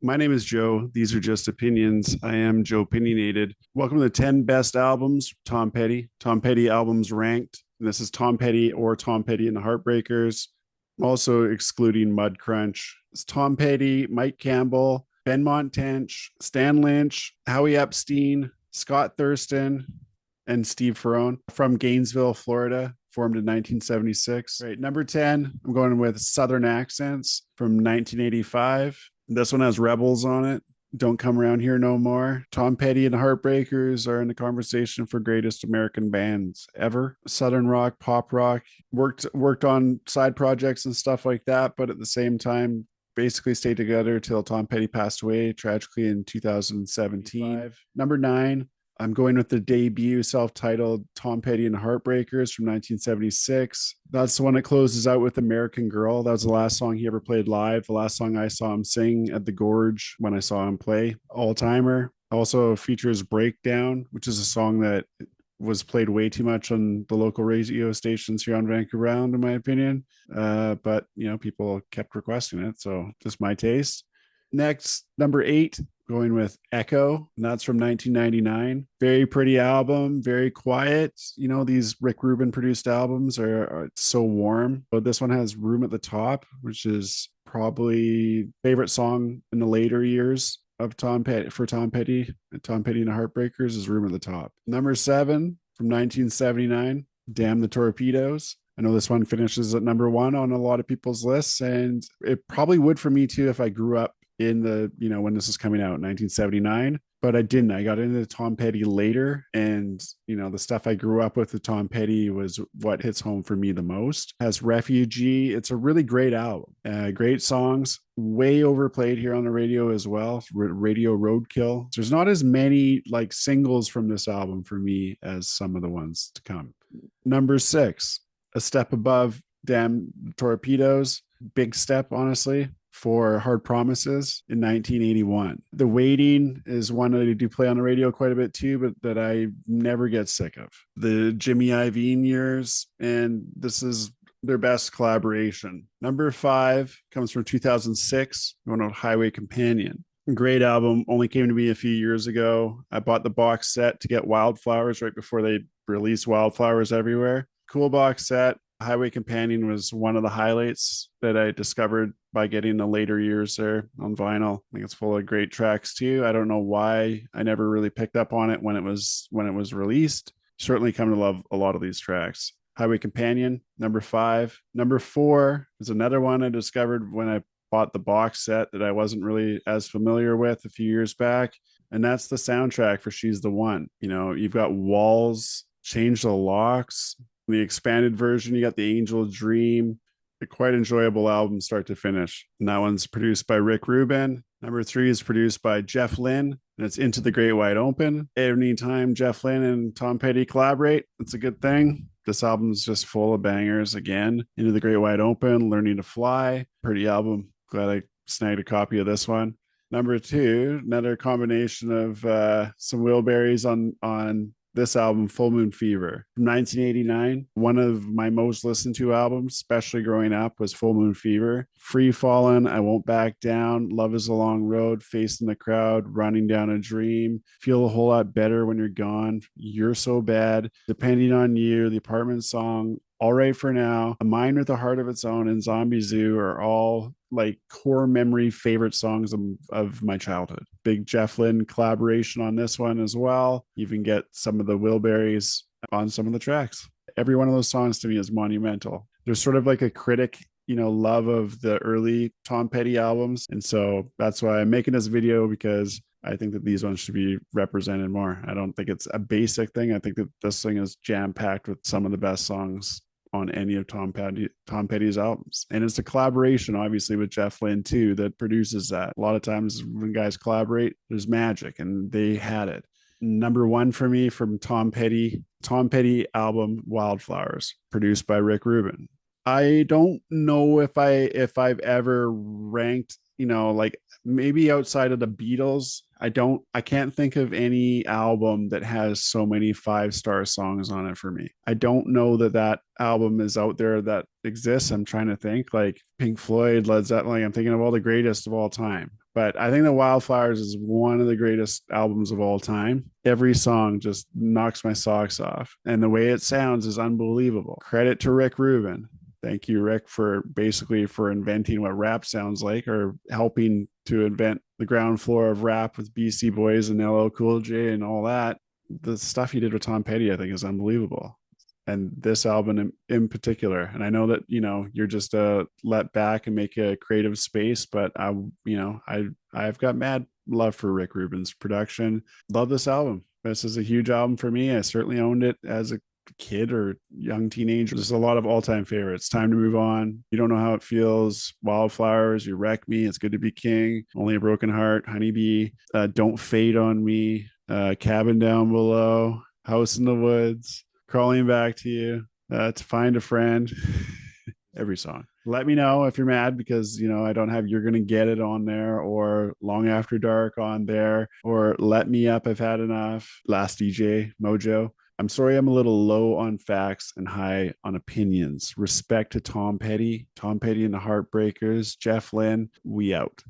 My name is Joe. These are just opinions. I am Joepinionated. Welcome to the 10 best albums, Tom Petty. Tom Petty albums ranked. And this is Tom Petty or Tom Petty and the Heartbreakers. Also excluding Mud Crunch. It's Tom Petty, Mike Campbell, Benmont Tench, Stan Lynch, Howie Epstein, Scott Thurston, and Steve Ferrone from Gainesville, Florida, formed in 1976. Right, number 10, I'm going with Southern Accents from 1985. This one has Rebels on it. Don't Come Around Here No More. Tom Petty and the Heartbreakers are in the conversation for greatest American bands ever. Southern rock, pop rock. Worked on side projects and stuff like that, but at the same time, basically stayed together till Tom Petty passed away tragically in 2017. Number 9, I'm going with the debut self-titled Tom Petty and the Heartbreakers from 1976. That's the one that closes out with American Girl. That was the last song he ever played live. The last song I saw him sing at the Gorge when I saw him play. All-timer. Also features Breakdown, which is a song that was played way too much on the local radio stations here on Vancouver Island, in my opinion. But, people kept requesting it. So just my taste. Next, number 8, going with Echo, and that's from 1999. Very pretty album, very quiet. These Rick Rubin produced albums are so warm. But this one has Room at the Top, which is probably favorite song in the later years of Tom Petty for Tom Petty. Tom Petty and the Heartbreakers is Room at the Top. Number 7 from 1979, Damn the Torpedoes. I know this one finishes at number 1 on a lot of people's lists, and it probably would for me too if I grew up in the, when this is coming out, 1979. But I didn't. I got into Tom Petty later, and the stuff I grew up with Tom Petty was what hits home for me the most. Has Refugee. It's a really great album. Great songs. Way overplayed here on the radio as well. Radio roadkill. There's not as many like singles from this album for me as some of the ones to come. Number 6, A Step Above Damn Torpedoes. Big step, honestly, for Hard Promises in 1981. The Waiting is one that I do play on the radio quite a bit too, but that I never get sick of. The Jimmy Iovine years, and this is their best collaboration. Number 5 comes from 2006, going on Highway Companion. Great album, only came to me a few years ago. I bought the box set to get Wildflowers right before they released Wildflowers everywhere. Cool box set. Highway Companion was one of the highlights that I discovered by getting the later years there on vinyl. I think it's full of great tracks too. I don't know why I never really picked up on it when it was released. Certainly come to love a lot of these tracks. Highway Companion, number 5. Number 4 is another one I discovered when I bought the box set that I wasn't really as familiar with a few years back. And that's the soundtrack for She's the One. You've got Walls, Change the Locks, the expanded version, you got The Angel Dream. A quite enjoyable album start to finish. And that one's produced by Rick Rubin. Number 3 is produced by Jeff Lynne, and it's Into the Great Wide Open. Anytime Jeff Lynne and Tom Petty collaborate, it's a good thing. This album's just full of bangers again. Into the Great Wide Open, Learning to Fly. Pretty album. Glad I snagged a copy of this one. Number 2, another combination of some wheelberries on this album, Full Moon Fever from 1989. One of my most listened to albums, especially growing up, was Full Moon Fever. Free Fallin', I Won't Back Down, Love is a Long Road, Facing the Crowd, Running Down a Dream, Feel a Whole Lot Better When You're Gone, You're So Bad, Depending on You, The Apartment Song, All Right for Now, A Mind with a Heart of Its Own, and Zombie Zoo are all like core memory favorite songs of my childhood. Big Jeff Lynne collaboration on this one as well. You even get some of the Wilburys on some of the tracks. Every one of those songs to me is monumental. There's sort of like a critic, love of the early Tom Petty albums. And so that's why I'm making this video, because I think that these ones should be represented more. I don't think it's a basic thing. I think that this thing is jam-packed with some of the best songs on any of Tom Petty's albums. And it's a collaboration, obviously, with Jeff Lynne too, that produces that. A lot of times when guys collaborate, there's magic, and they had it. Number 1 for me from Tom Petty album, Wildflowers, produced by Rick Rubin. I don't know if I've ever ranked, like maybe outside of the Beatles, I can't think of any album that has so many 5-star songs on it for me. I don't know that album is out there that exists. I'm trying to think, like Pink Floyd, Led Zeppelin. I'm thinking of all the greatest of all time. But I think that Wildflowers is one of the greatest albums of all time. Every song just knocks my socks off. And the way it sounds is unbelievable. Credit to Rick Rubin. Thank you, Rick, for basically for inventing what rap sounds like, or helping to invent the ground floor of rap with BC Boys and LL Cool J and all that. The stuff he did with Tom Petty, I think, is unbelievable. And this album in particular. And I know that, you're just let back and make a creative space, but I've got mad love for Rick Rubin's production. Love this album. This is a huge album for me. I certainly owned it as a kid or young teenager. There's a lot of all-time favorites. Time to Move On, You Don't Know How It Feels, Wildflowers, You Wreck Me, It's Good to Be King, Only a Broken Heart, Honeybee, Don't Fade on Me, Cabin Down Below, House in the Woods, Crawling Back to You, To Find a Friend. Every song. Let me know if you're mad because I don't have You're Gonna Get It on there, or Long After Dark on there, or Let Me Up, I've Had Enough, Last DJ, Mojo. I'm sorry I'm a little low on facts and high on opinions. Respect to Tom Petty and the Heartbreakers. Jeff Lynne, we out.